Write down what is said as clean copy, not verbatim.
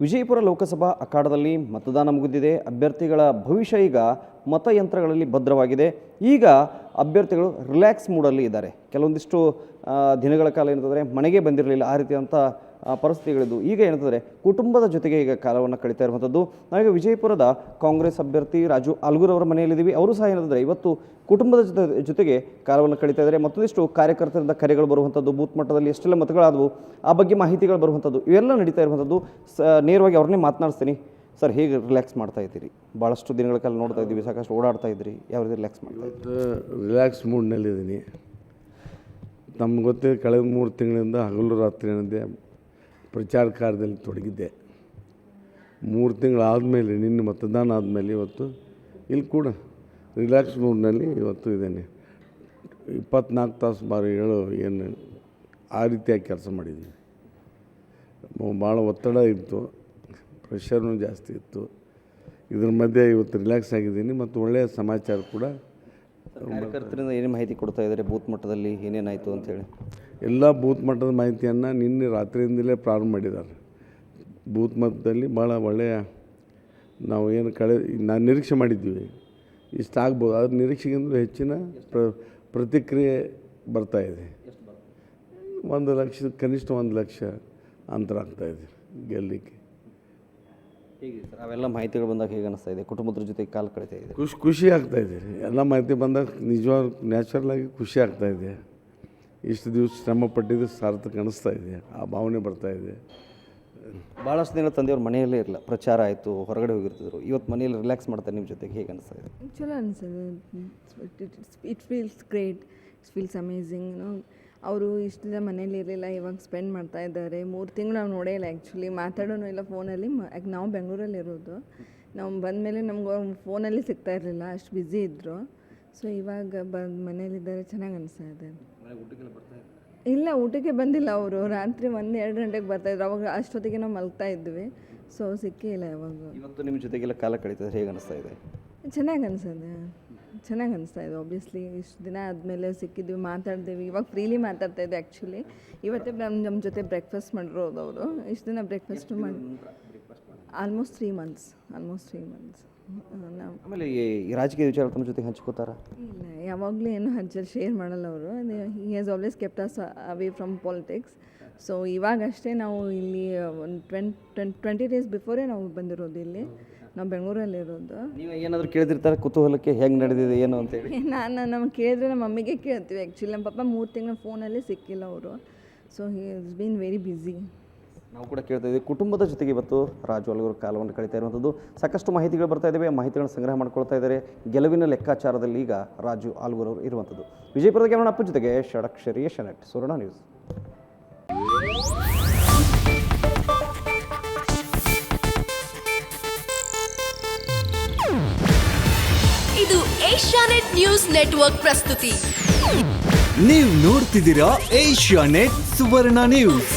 ವಿಜಯಪುರ ಲೋಕಸಭಾ ಅಖಾಡದಲ್ಲಿ ಮತದಾನ ಮುಗಿದಿದೆ. ಅಭ್ಯರ್ಥಿಗಳ ಭವಿಷ್ಯ ಈಗ ಮತಯಂತ್ರಗಳಲ್ಲಿ ಭದ್ರವಾಗಿದೆ. ಈಗ ಅಭ್ಯರ್ಥಿಗಳು ರಿಲ್ಯಾಕ್ಸ್ ಮೂಡಲ್ಲಿ ಇದ್ದಾರೆ. ಕೆಲವೊಂದಿಷ್ಟು ದಿನಗಳ ಕಾಲ ಏನಂತಂದರೆ ಮನೆಗೆ ಬಂದಿರಲಿಲ್ಲ, ಆ ರೀತಿಯಾದಂಥ ಪರಿಸ್ಥಿತಿಗಳಿದ್ದು. ಈಗ ಏನಂತಂದರೆ ಕುಟುಂಬದ ಜೊತೆಗೆ ಈಗ ಕಾಲವನ್ನು ಕಳೀತಾ ಇರುವಂಥದ್ದು. ನಾವೀಗ ವಿಜಯಪುರದ ಕಾಂಗ್ರೆಸ್ ಅಭ್ಯರ್ಥಿ ರಾಜು ಆಲ್ಗೂರ್ ಅವರ ಮನೆಯಲ್ಲಿದ್ದೀವಿ. ಅವರು ಸಹ ಏನಂತಂದರೆ ಇವತ್ತು ಕುಟುಂಬದ ಜೊತೆಗೆ ಕಾಲವನ್ನು ಕಳೀತಾ ಇದ್ದಾರೆ. ಮತ್ತೊಂದಿಷ್ಟು ಕಾರ್ಯಕರ್ತರಿಂದ ಕರೆಗಳು ಬರುವಂಥದ್ದು, ಬೂತ್ ಮಟ್ಟದಲ್ಲಿ ಎಷ್ಟೆಲ್ಲ ಮತಗಳಾದವು ಆ ಬಗ್ಗೆ ಮಾಹಿತಿಗಳು ಬರುವಂಥದ್ದು, ಇವೆಲ್ಲ ನಡೀತಾ ಇರುವಂಥದ್ದು. ನೇರವಾಗಿ ಅವ್ರನ್ನೇ ಮಾತನಾಡಿಸ್ತೀನಿ. ಸರ್, ಹೇಗೆ ರಿಲ್ಯಾಕ್ಸ್ ಮಾಡ್ತಾ ಇದ್ದೀರಿ? ಭಾಳಷ್ಟು ದಿನಗಳ ಕಾಲ ನೋಡ್ತಾ ಇದ್ದೀವಿ, ಸಾಕಷ್ಟು ಓಡಾಡ್ತಾ ಇದ್ರಿ, ಯಾವ ರೀತಿ ರಿಲ್ಯಾಕ್ಸ್ ಮಾಡ್ತಾ ಇದ್ದೀರಿ? ರಿಲ್ಯಾಕ್ಸ್ ಮೂಡ್ನಲ್ಲಿದ್ದೀನಿ. ನಮ್ಗೆ ಗೊತ್ತಿದೆ, ಕಳೆದ 3 ತಿಂಗಳಿಂದ ಹಗಲು ರಾತ್ರಿ ಅನ್ನೋದೇ ಪ್ರಚಾರ ಕಾರ್ಯದಲ್ಲಿ ತೊಡಗಿದ್ದೆ. 3 ತಿಂಗಳಾದಮೇಲೆ, ನಿನ್ನೆ ಮತದಾನ ಆದಮೇಲೆ ಇವತ್ತು ಇಲ್ಲಿ ಕೂಡ ರಿಲ್ಯಾಕ್ಸ್ ಮೂಡ್ನಲ್ಲಿ ಇವತ್ತು ಇದ್ದೇನೆ. 24 ತಾಸು ಬಾರಿ ಹೇಳೋ ಏನು ಆ ರೀತಿಯಾಗಿ ಕೆಲಸ ಮಾಡಿದ್ದೀವಿ. ಭಾಳ ಒತ್ತಡ ಇತ್ತು, ಪ್ರೆಷರ್ನೂ ಜಾಸ್ತಿ ಇತ್ತು. ಇದ್ರ ಮಧ್ಯೆ ಇವತ್ತು ರಿಲ್ಯಾಕ್ಸ್ ಆಗಿದ್ದೀನಿ ಮತ್ತು ಒಳ್ಳೆಯ ಸಮಾಚಾರ ಕೂಡ. ಕಾರ್ಯಕರ್ತರಿಂದ ಏನೇ ಮಾಹಿತಿ ಕೊಡ್ತಾ ಇದ್ದಾರೆ ಬೂತ್ ಮಟ್ಟದಲ್ಲಿ, ಏನೇನಾಯಿತು ಅಂತೇಳಿ? ಎಲ್ಲ ಬೂತ್ ಮಟ್ಟದ ಮಾಹಿತಿಯನ್ನು ನಿನ್ನೆ ರಾತ್ರಿಯಿಂದಲೇ ಪ್ರಾರಂಭ ಮಾಡಿದ್ದಾರೆ. ಬೂತ್ ಮಟ್ಟದಲ್ಲಿ ಭಾಳ ಒಳ್ಳೆಯ, ನಾವು ಏನು ನಾನು ನಿರೀಕ್ಷೆ ಮಾಡಿದ್ದೀವಿ ಇಷ್ಟಾಗ್ಬೋದು, ಅದ್ರ ನಿರೀಕ್ಷೆಗಿಂತಲೂ ಹೆಚ್ಚಿನ ಪ್ರತಿಕ್ರಿಯೆ ಬರ್ತಾಯಿದೆ. 1 ಲಕ್ಷ, ಕನಿಷ್ಠ 1 ಲಕ್ಷ ಅಂತರ ಆಗ್ತಾಯಿದೆ ಗೆಲ್ಲಲಿಕ್ಕೆ. ಹೇಗೆ ಸರ್ ಅವೆಲ್ಲ ಮಾಹಿತಿಗಳು ಬಂದಾಗ ಹೇಗೆ ಅನಿಸ್ತಾ ಇದೆ? ಕುಟುಂಬದ ಜೊತೆ ಕಾಲ ಕಳೀತಾ ಇದೆ, ಖುಷಿ ಆಗ್ತಾಯಿದೆ. ಎಲ್ಲ ಮಾಹಿತಿ ಬಂದಾಗ ನಿಜವಾಗ್ ನ್ಯಾಚುರಲಾಗಿ ಖುಷಿ ಆಗ್ತಾಯಿದೆ. ಇಷ್ಟು ದಿವಸ ಶ್ರಮ ಪಟ್ಟಿದ್ದು ಸಾರ್ಥಕ ಅನಿಸ್ತಾ ಇದೆ, ಆ ಭಾವನೆ ಬರ್ತಾಯಿದೆ. ಭಾಳಷ್ಟು ದಿನ ತಂದೆಯವ್ರ ಮನೆಯಲ್ಲೇ ಇರಲ್ಲ, ಪ್ರಚಾರ ಆಯಿತು, ಹೊರಗಡೆ ಹೋಗಿರ್ತಿದ್ರು. ಇವತ್ತು ಮನೆಯಲ್ಲಿ ರಿಲ್ಯಾಕ್ಸ್ ಮಾಡ್ತಾರೆ ನಿಮ್ಮ ಜೊತೆಗೆ, ಹೇಗೆ ಅನಿಸ್ತಾ ಇದೆ? ಚಲೋ ಅನಿಸ್ತದೆ. It feels great, it feels amazing. ಅವರು ಇಷ್ಟು ದಿನ ಮನೇಲಿ ಇರಲಿಲ್ಲ, ಇವಾಗ ಸ್ಪೆಂಡ್ ಮಾಡ್ತಾ ಇದ್ದಾರೆ. 3 ತಿಂಗಳು ನಾವು ನೋಡೇ ಇಲ್ಲ ಆ್ಯಕ್ಚುಲಿ, ಮಾತಾಡೋನು ಇಲ್ಲ ಫೋನಲ್ಲಿ. ಯಾಕೆ ನಾವು ಬೆಂಗಳೂರಲ್ಲಿ ಇರೋದು, ನಾವು ಬಂದಮೇಲೆ ನಮ್ಗೆ ಫೋನಲ್ಲಿ ಸಿಗ್ತಾ ಇರಲಿಲ್ಲ, ಅಷ್ಟು ಬ್ಯುಸಿ ಇದ್ದರು. ಸೊ ಇವಾಗ ಮನೇಲಿದ್ದಾರೆ, ಚೆನ್ನಾಗಿ ಅನಿಸ್ತಾ ಇದೆ. ಇಲ್ಲ, ಊಟಕ್ಕೆ ಬಂದಿಲ್ಲ ಅವರು. ರಾತ್ರಿ 1-2 ಗಂಟೆಗೆ ಬರ್ತಾಯಿದ್ರು, ಅವಾಗ ಅಷ್ಟೊತ್ತಿಗೆ ನಾವು ಮಲ್ಗ್ತಾ ಇದ್ವಿ. ಸೊ ಸಿಕ್ಕೇ ಇಲ್ಲ ಯಾವಾಗ. ಇವತ್ತು ನಿಮ್ಮ ಜೊತೆಗೆಲ್ಲ ಕಾಲ ಕಳೀತದೆ, ಹೇಗೆ ಅನಿಸ್ತಾ ಇದೆ? ಚೆನ್ನಾಗಿ ಅನಿಸ್ತಾ ಇದೆ. ಆಬ್ವಿಯಸ್ಲಿ ಇಷ್ಟು ದಿನ ಆದಮೇಲೆ ಸಿಕ್ಕಿದ್ವಿ, ಮಾತಾಡ್ತೀವಿ. ಇವಾಗ ಫ್ರೀಲಿ ಮಾತಾಡ್ತಾ ಇದ್ದೆ ಆ್ಯಕ್ಚುಲಿ. ಇವತ್ತೇ ನಮ್ಮ ಜೊತೆ ಬ್ರೇಕ್ಫಾಸ್ಟ್ ಮಾಡಿರೋದು ಅವರು. ಇಷ್ಟು ದಿನ ಬ್ರೇಕ್ಫಾಸ್ಟು ಮಾಡಿ ಆಲ್ಮೋಸ್ಟ್ 3 ಮಂತ್ಸ್. ಆಮೇಲೆ ಈ ರಾಜಕೀಯ ವಿಚಾರ ತಮ್ಮ ಜೊತೆ ಹಂಚ್ಕೋತಾರ? ಇಲ್ಲ, ಯಾವಾಗಲೂ ಏನು ಶೇರ್ ಮಾಡಲ್ಲ ಅವರು. He has always kept us away from politics. So ಇವಾಗಷ್ಟೇ ನಾವು ಇಲ್ಲಿ ಒಂದು 20 ಡೇಸ್ ಬಿಫೋರೇ ನಾವು ಬಂದಿರೋದು. ಇಲ್ಲಿ ನಾವು ಬೆಂಗಳೂರಲ್ಲಿರೋದು. ನೀವು ಏನಾದರೂ ಕೇಳಿದಿರ್ತಾರೆ ಕುತೂಹಲಕ್ಕೆ, ಹೆಂಗೆ ನಡೆದಿದೆ ಏನು ಅಂತೇಳಿ? ನಮಗೆ ಕೇಳಿದ್ರೆ ನಮ್ಮ ಮಮ್ಮಿಗೆ ಕೇಳ್ತೀವಿ ಆ್ಯಕ್ಚುಲಿ. ನಮ್ಮ ಪಾಪ 3 ತಿಂಗಳು ಫೋನಲ್ಲಿ ಸಿಕ್ಕಿಲ್ಲ ಅವರು. So he is been very busy. ನಾವು ಕೂಡ ಕೇಳ್ತಾ ಇದ್ದೀವಿ. ಕುಟುಂಬದ ಜೊತೆಗೆ ಇವತ್ತು ರಾಜು ಆಲ್ಗೂರ್ ಕಾಲವನ್ನು ಕಳೀತಾ ಇರುವಂಥದ್ದು. ಸಾಕಷ್ಟು ಮಾಹಿತಿಗಳು ಬರ್ತಾ ಇದ್ದಾವೆ, ಮಾಹಿತಿಗಳನ್ನು ಸಂಗ್ರಹ ಮಾಡ್ಕೊಳ್ತಾ ಇದ್ದಾರೆ. ಗೆಲುವಿನ ಲೆಕ್ಕಾಚಾರದಲ್ಲಿ ಈಗ ರಾಜು ಆಲ್ಗೂರ್ ಅವರು ಇರುವಂಥದ್ದು. ವಿಜಯಪುರದ ಕ್ಯಾಮರಾಪ್ಪ ಜೊತೆಗೆ ಷಡಕ್ಷರಿ ಶನಟ್, ಸುವರ್ಣ ನ್ಯೂಸ್. ಇದು ಏಷ್ಯಾನೆಟ್ ನ್ಯೂಸ್ ನೆಟ್ವರ್ಕ್ ಪ್ರಸ್ತುತಿ. ನೀವು ನೋಡ್ತಿದ್ದೀರಾ ಏಷ್ಯಾನೆಟ್ ಸುವರ್ಣ ನ್ಯೂಸ್.